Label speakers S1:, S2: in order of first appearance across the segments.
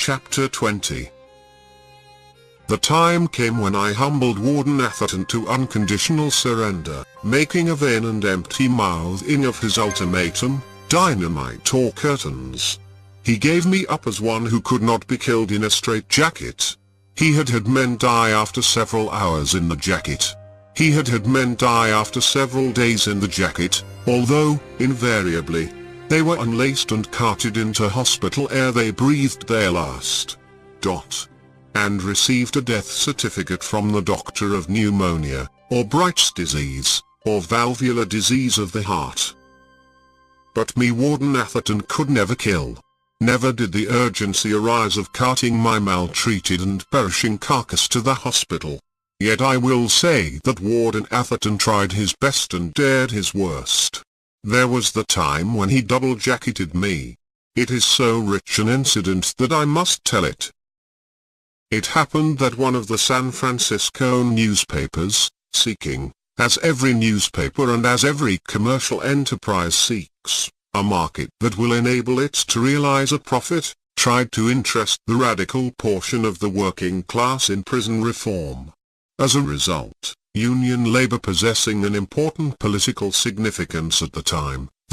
S1: Chapter 20. The time came when I humbled Warden Atherton to unconditional surrender, making a vain and empty mouthing of his ultimatum, dynamite or curtains. He gave me up as one who could not be killed in a straitjacket. He had had men die after several hours in the jacket. He had had men die after several days in the jacket, although, invariably, they were unlaced and carted into hospital ere they breathed their last. And received a death certificate from the doctor of pneumonia, or Bright's disease, or valvular disease of the heart. But me, Warden Atherton, could never kill. Never did the urgency arise of carting my maltreated and perishing carcass to the hospital. Yet I will say that Warden Atherton tried his best and dared his worst. There was the time when he double-jacketed me. It is so rich an incident that I must tell it. It happened that one of the San Francisco newspapers, seeking, as every newspaper and as every commercial enterprise seeks, a market that will enable it to realize a profit, tried to interest the radical portion of the working class in prison reform. As a result, Union labor possessing an important political significance at the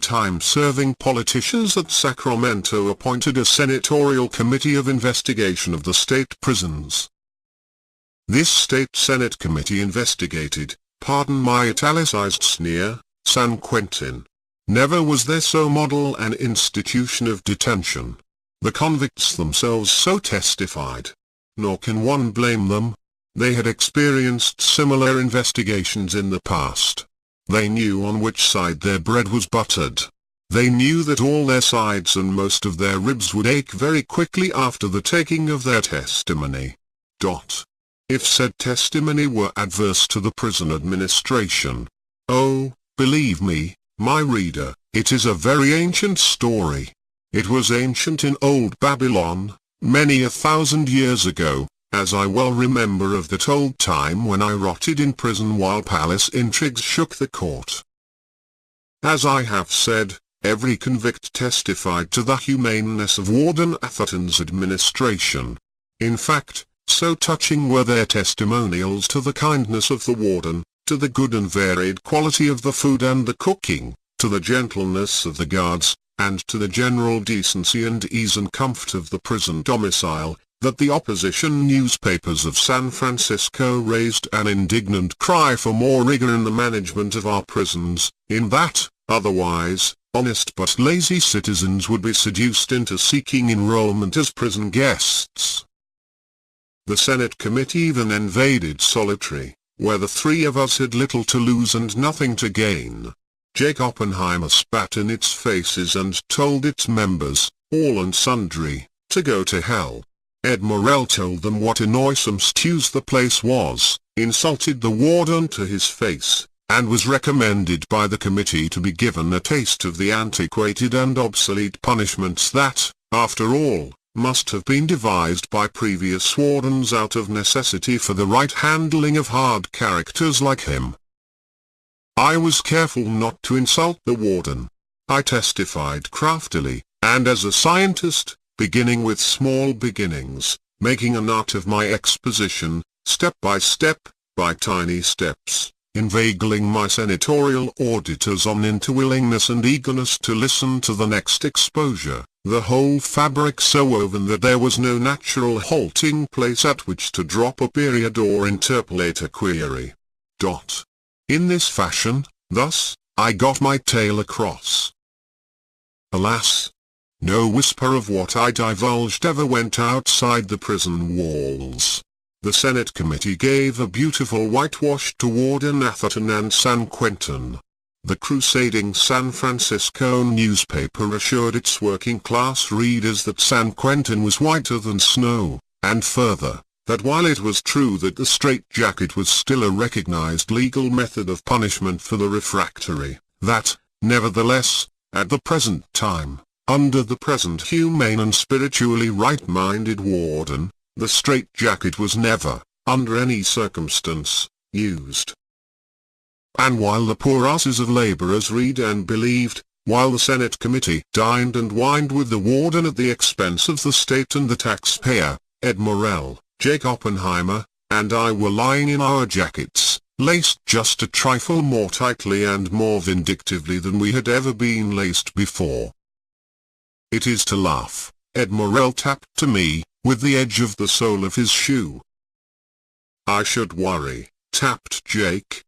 S1: time-serving politicians at Sacramento appointed a senatorial committee of investigation of the state prisons. This state Senate committee investigated, pardon my italicized sneer, San Quentin. Never was there so model an institution of detention. The convicts themselves so testified. Nor can one blame them. They had experienced similar investigations in the past. They knew on which side their bread was buttered. They knew that all their sides and most of their ribs would ache very quickly after the taking of their testimony. If said testimony were adverse to the prison administration. Oh, believe me, my reader, it is a very ancient story. It was ancient in old Babylon, many 1,000 years ago, as I well remember of that old time when I rotted in prison while palace intrigues shook the court. As I have said, every convict testified to the humaneness of Warden Atherton's administration. In fact, so touching were their testimonials to the kindness of the warden, to the good and varied quality of the food and the cooking, to the gentleness of the guards, and to the general decency and ease and comfort of the prison domicile, that the opposition newspapers of San Francisco raised an indignant cry for more rigor in the management of our prisons, in that, otherwise, honest but lazy citizens would be seduced into seeking enrollment as prison guests. The Senate committee then invaded solitary, where the three of us had little to lose and nothing to gain. Jake Oppenheimer spat in its faces and told its members, all and sundry, to go to hell. Ed Morrell told them what a noisome stews the place was, insulted the warden to his face, and was recommended by the committee to be given a taste of the antiquated and obsolete punishments that, after all, must have been devised by previous wardens out of necessity for the right handling of hard characters like him. I was careful not to insult the warden. I testified craftily, and as a scientist, beginning with small beginnings, making an art of my exposition, step by step, by tiny steps, inveigling my senatorial auditors on into willingness and eagerness to listen to the next exposure, the whole fabric so woven that there was no natural halting place at which to drop a period or interpolate a query. In this fashion, thus, I got my tale across. Alas! No whisper of what I divulged ever went outside the prison walls. The Senate committee gave a beautiful whitewash to Warden Atherton and San Quentin. The crusading San Francisco newspaper assured its working-class readers that San Quentin was whiter than snow, and further, that while it was true that the straitjacket was still a recognized legal method of punishment for the refractory, that, nevertheless, at the present time, under the present humane and spiritually right-minded warden, the straitjacket was never, under any circumstance, used. And while the poor asses of laborers read and believed, while the Senate committee dined and wined with the warden at the expense of the state and the taxpayer, Ed Morrell, Jake Oppenheimer, and I were lying in our jackets, laced just a trifle more tightly and more vindictively than we had ever been laced before. "It is to laugh," Ed Morrell tapped to me, with the edge of the sole of his shoe. "I should worry," tapped Jake.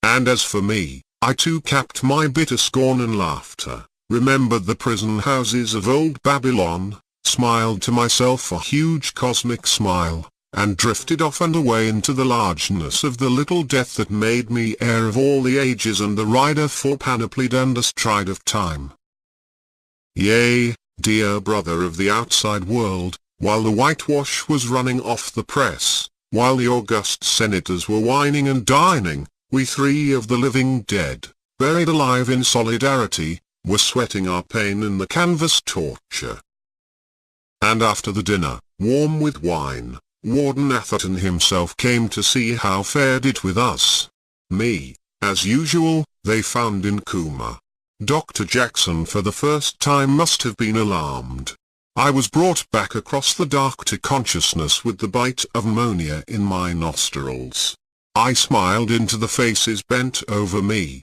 S1: And as for me, I too capped my bitter scorn and laughter, remembered the prison houses of old Babylon, smiled to myself a huge cosmic smile, and drifted off and away into the largeness of the little death that made me heir of all the ages and the rider full panoplied and astride of time. Yea, dear brother of the outside world, while the whitewash was running off the press, while the august senators were whining and dining, we three of the living dead, buried alive in solidarity, were sweating our pain in the canvas torture. And after the dinner, warm with wine, Warden Atherton himself came to see how fared it with us. Me, as usual, they found in coma. Dr. Jackson for the first time must have been alarmed. I was brought back across the dark to consciousness with the bite of pneumonia in my nostrils. I smiled into the faces bent over me.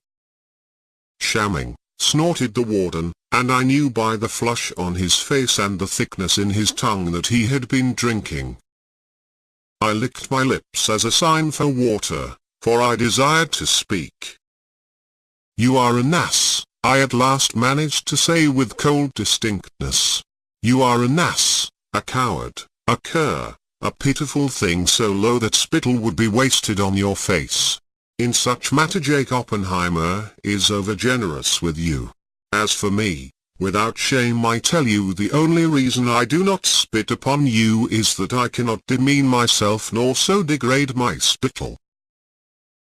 S1: "Shamming," snorted the warden, and I knew by the flush on his face and the thickness in his tongue that he had been drinking. I licked my lips as a sign for water, for I desired to speak. "You are an ass," I at last managed to say with cold distinctness. "You are an ass, a coward, a cur, a pitiful thing so low that spittle would be wasted on your face. In such matter Jake Oppenheimer is overgenerous with you. As for me, without shame I tell you the only reason I do not spit upon you is that I cannot demean myself nor so degrade my spittle.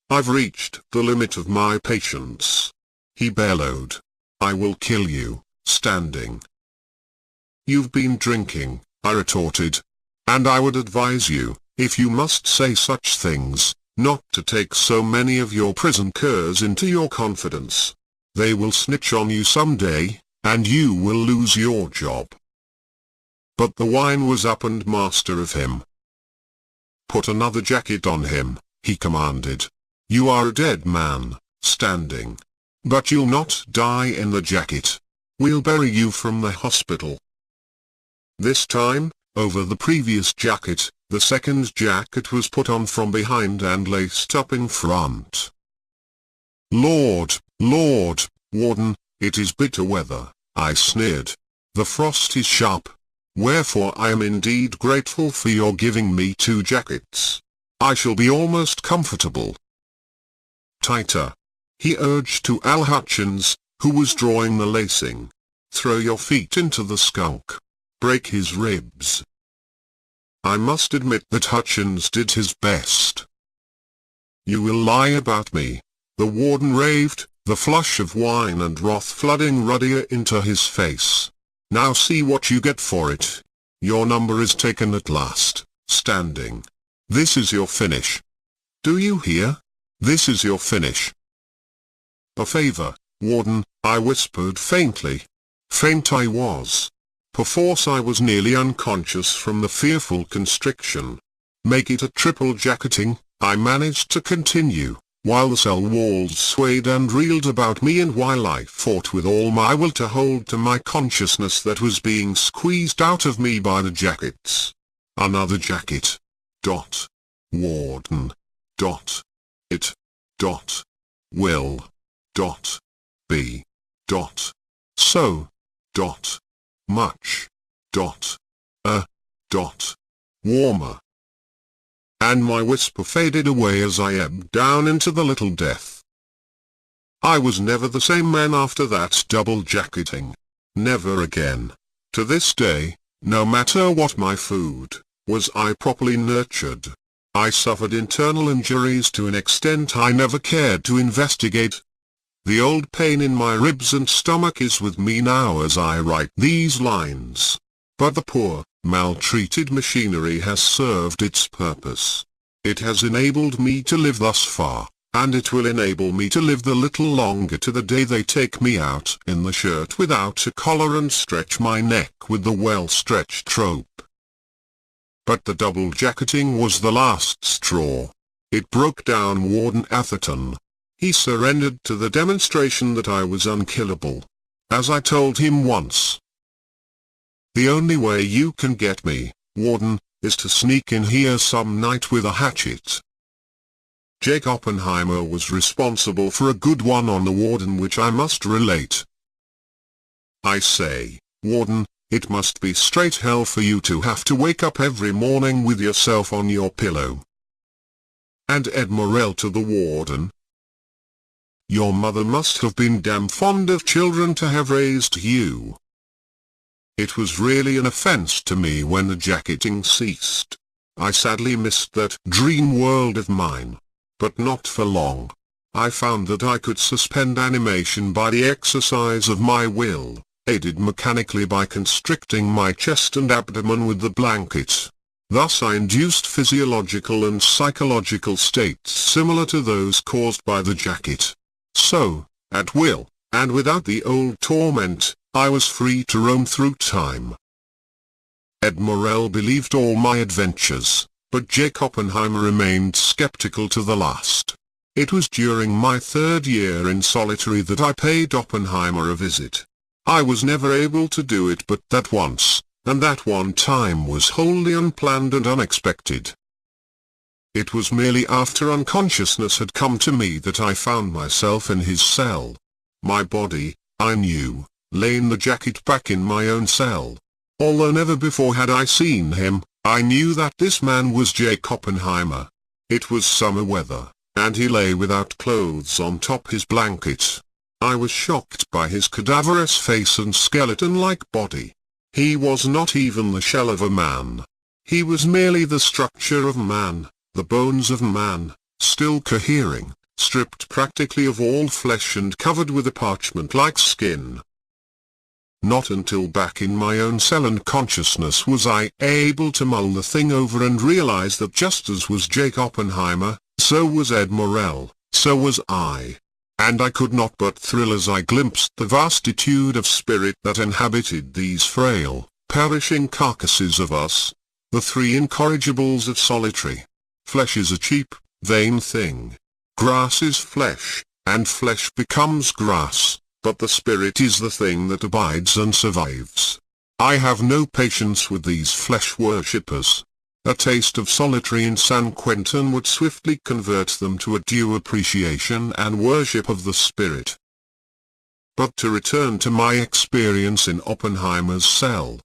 S1: I've reached the limit of my patience," he bellowed. "I will kill you, standing." "You've been drinking," I retorted. "And I would advise you, if you must say such things, not to take so many of your prison curs into your confidence. They will snitch on you someday, and you will lose your job." But the wine was up and master of him. "Put another jacket on him," he commanded. "You are a dead man, standing. But you'll not die in the jacket. We'll bury you from the hospital." This time, over the previous jacket, the second jacket was put on from behind and laced up in front. "Lord, Lord, Warden, it is bitter weather," I sneered. "The frost is sharp. Wherefore I am indeed grateful for your giving me 2 jackets. I shall be almost comfortable." "Tighter," he urged to Al Hutchins, who was drawing the lacing. "Throw your feet into the skunk. Break his ribs." I must admit that Hutchins did his best. "You will lie about me," the warden raved, the flush of wine and wrath flooding ruddier into his face. "Now see what you get for it. Your number is taken at last, standing. This is your finish. Do you hear? This is your finish." "A favor, warden," I whispered faintly. Faint I was. Perforce I was nearly unconscious from the fearful constriction. "Make it a triple jacketing," I managed to continue, while the cell walls swayed and reeled about me and while I fought with all my will to hold to my consciousness that was being squeezed out of me by the jackets. "Another jacket. Dot. Warden. Dot. It. Dot. Will. Dot. Be. Dot. So. Dot. Much. Dot. Dot. Warmer." And my whisper faded away as I ebbed down into the little death. I was never the same man after that double jacketing. Never again. To this day, no matter what my food, was I properly nurtured. I suffered internal injuries to an extent I never cared to investigate. The old pain in my ribs and stomach is with me now as I write these lines. But the poor, maltreated machinery has served its purpose. It has enabled me to live thus far, and it will enable me to live the little longer to the day they take me out in the shirt without a collar and stretch my neck with the well-stretched rope. But the double jacketing was the last straw. It broke down Warden Atherton. He surrendered to the demonstration that I was unkillable. As I told him once, "The only way you can get me, Warden, is to sneak in here some night with a hatchet." Jake Oppenheimer was responsible for a good one on the Warden, which I must relate. I say, Warden, it must be straight hell for you to have to wake up every morning with yourself on your pillow. And Ed Morrell to the Warden, "Your mother must have been damn fond of children to have raised you." It was really an offense to me when the jacketing ceased. I sadly missed that dream world of mine. But not for long. I found that I could suspend animation by the exercise of my will, aided mechanically by constricting my chest and abdomen with the blanket. Thus I induced physiological and psychological states similar to those caused by the jacket. So, at will, and without the old torment, I was free to roam through time. Ed Morrell believed all my adventures, but Jake Oppenheimer remained skeptical to the last. It was during my 3rd year in solitary that I paid Oppenheimer a visit. I was never able to do it but that once, and that one time was wholly unplanned and unexpected. It was merely after unconsciousness had come to me that I found myself in his cell. My body, I knew, lay in the jacket back in my own cell. Although never before had I seen him, I knew that this man was Jake Oppenheimer. It was summer weather, and he lay without clothes on top his blanket. I was shocked by his cadaverous face and skeleton-like body. He was not even the shell of a man. He was merely the structure of man, the bones of man, still cohering, stripped practically of all flesh and covered with a parchment-like skin. Not until back in my own cell and consciousness was I able to mull the thing over and realize that just as was Jake Oppenheimer, so was Ed Morrell, so was I. And I could not but thrill as I glimpsed the vastitude of spirit that inhabited these frail, perishing carcasses of us, the three incorrigibles of solitary. Flesh is a cheap, vain thing. Grass is flesh, and flesh becomes grass. But the spirit is the thing that abides and survives. I have no patience with these flesh worshippers. A taste of solitary in San Quentin would swiftly convert them to a due appreciation and worship of the spirit. But to return to my experience in Oppenheimer's cell.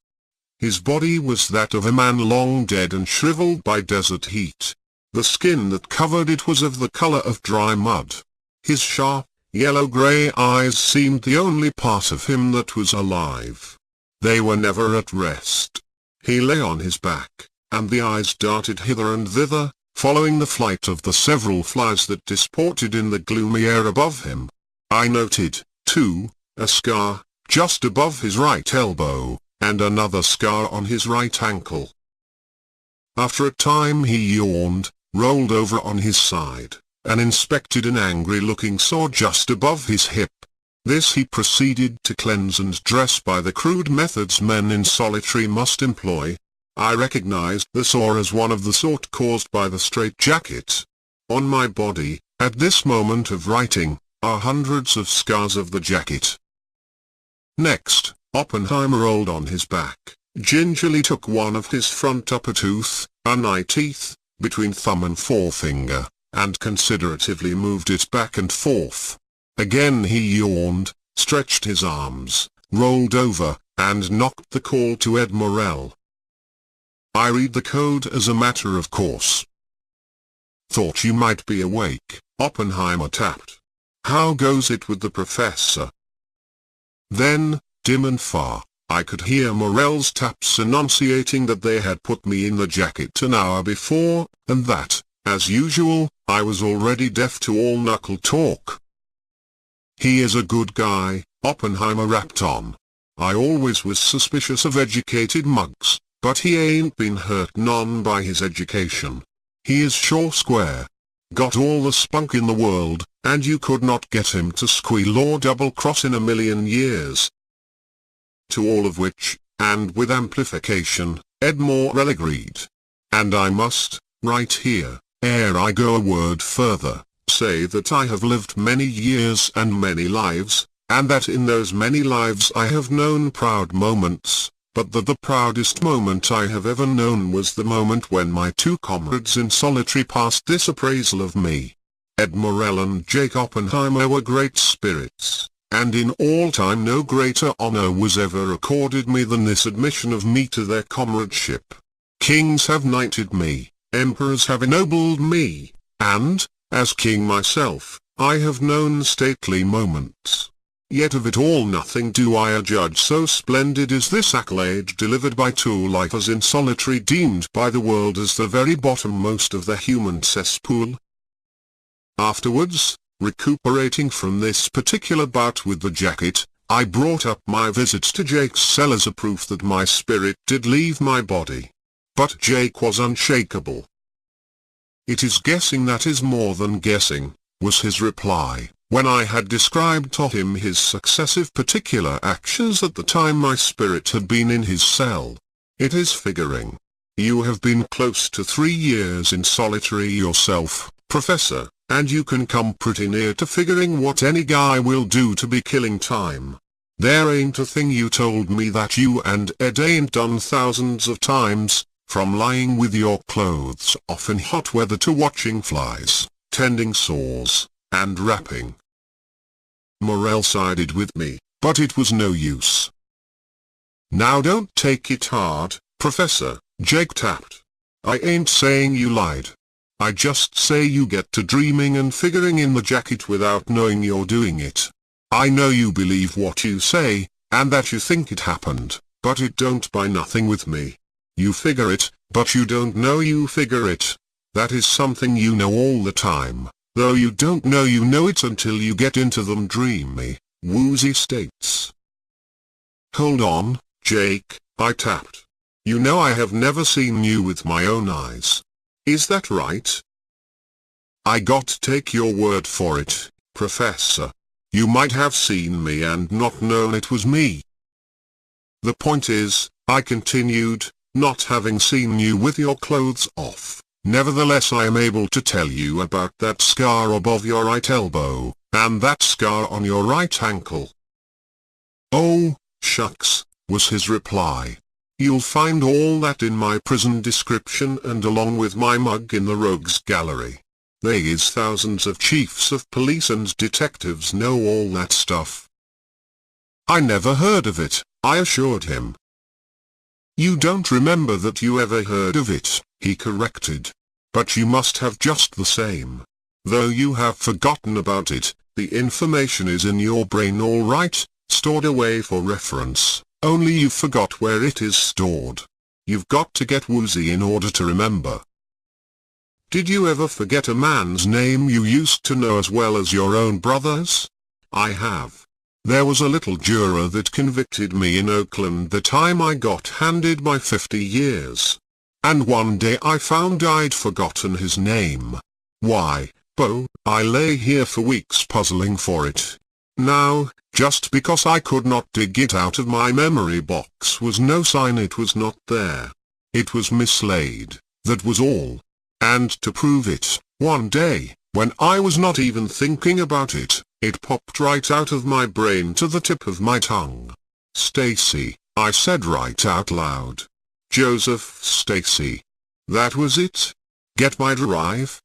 S1: His body was that of a man long dead and shriveled by desert heat. The skin that covered it was of the color of dry mud. His sharp, yellow-grey eyes seemed the only part of him that was alive. They were never at rest. He lay on his back, and the eyes darted hither and thither, following the flight of the several flies that disported in the gloomy air above him. I noted, too, a scar, just above his right elbow, and another scar on his right ankle. After a time he yawned, rolled over on his side, and inspected an angry-looking sore just above his hip. This he proceeded to cleanse and dress by the crude methods men in solitary must employ. I recognized the sore as one of the sort caused by the straitjacket. On my body, at this moment of writing, are hundreds of scars of the jacket. Next, Oppenheimer rolled on his back, gingerly took one of his front upper tooth, an eye teeth, between thumb and forefinger, and consideratively moved it back and forth. Again he yawned, stretched his arms, rolled over, and knocked the call to Ed Morrell. I read the code as a matter of course. "Thought you might be awake," Oppenheimer tapped. "How goes it with the professor?" Then, dim and far, I could hear Morrell's taps enunciating that they had put me in the jacket an hour before, and that, as usual, I was already deaf to all knuckle talk. "He is a good guy," Oppenheimer rapped on. "I always was suspicious of educated mugs, but he ain't been hurt none by his education. He is sure square. got all the spunk in the world, and you could not get him to squeal or double-cross in a million years. To all of which, and with amplification, Ed Morell agreed. And I must, right here, ere I go a word further, say that I have lived many years and many lives, and that in those many lives I have known proud moments, but that the proudest moment I have ever known was the moment when my two comrades in solitary passed this appraisal of me. Ed Morell and Jake Oppenheimer were great spirits, and in all time no greater honor was ever accorded me than this admission of me to their comradeship. Kings have knighted me, emperors have ennobled me, and, as king myself, I have known stately moments. Yet of it all nothing do I adjudge so splendid as this accolade delivered by two lifers in solitary, deemed by the world as the very bottommost of the human cesspool. Afterwards, recuperating from this particular bout with the jacket, I brought up my visit to Jake's cell as a proof that my spirit did leave my body. But Jake was unshakable. "It is guessing that is more than guessing," was his reply, when I had described to him his successive particular actions at the time my spirit had been in his cell. "It is figuring. You have been close to 3 years in solitary yourself, Professor, and you can come pretty near to figuring what any guy will do to be killing time. There ain't a thing you told me that you and Ed ain't done thousands of times, from lying with your clothes off in hot weather to watching flies, tending saws, and rapping." Morell sided with me, but it was no use. "Now don't take it hard, Professor," Jake tapped. "I ain't saying you lied. I just say you get to dreaming and figuring in the jacket without knowing you're doing it. I know you believe what you say, and that you think it happened, but it don't buy nothing with me. You figure it, but you don't know you figure it. That is something you know all the time, though you don't know you know it until you get into them dreamy, woozy states." "Hold on, Jake," I tapped. "You know I have never seen you with my own eyes. Is that right?" "I got to take your word for it, Professor. You might have seen me and not known it was me. The point is," I continued, "not having seen you with your clothes off, nevertheless I am able to tell you about that scar above your right elbow, and that scar on your right ankle." "Oh, shucks," was his reply. "You'll find all that in my prison description and along with my mug in the rogues gallery. They is thousands of chiefs of police and detectives know all that stuff." "I never heard of it," I assured him. "You don't remember that you ever heard of it," he corrected. "But you must have just the same. Though you have forgotten about it, the information is in your brain all right, stored away for reference, only you forgot where it is stored. You've got to get woozy in order to remember." "Did you ever forget a man's name you used to know as well as your own brother's?" "I have. There was a little juror that convicted me in Oakland the time I got handed my 50 years. And one day I found I'd forgotten his name. Why, Bo, I lay here for weeks puzzling for it. Now, just because I could not dig it out of my memory box was no sign it was not there. It was mislaid, that was all. And to prove it, one day, when I was not even thinking about it, it popped right out of my brain to the tip of my tongue. "Stacy," I said right out loud. "Joseph Stacy. That was it. Get my drive?"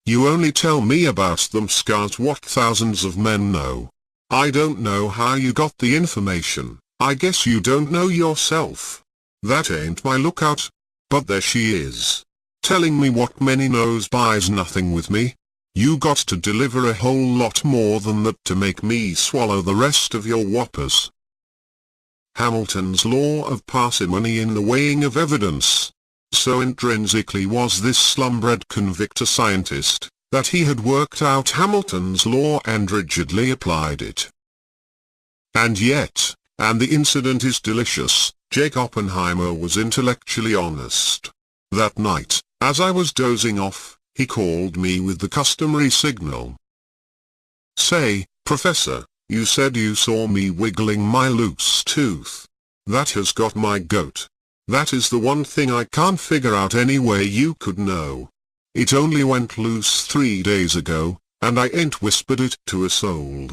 S1: "You only tell me about them scars what thousands of men know. I don't know how you got the information. I guess you don't know yourself. That ain't my lookout. But there she is. Telling me what many knows buys nothing with me. You got to deliver a whole lot more than that to make me swallow the rest of your whoppers." Hamilton's law of parsimony in the weighing of evidence. So intrinsically was this slumbred convictor scientist, that he had worked out Hamilton's law and rigidly applied it. And yet, and the incident is delicious, Jake Oppenheimer was intellectually honest. That night, as I was dozing off, He called me with the customary signal. "Say, Professor, you said you saw me wiggling my loose tooth. That has got my goat. That is the one thing I can't figure out any way you could know. It only went loose 3 days ago, and I ain't whispered it to a soul."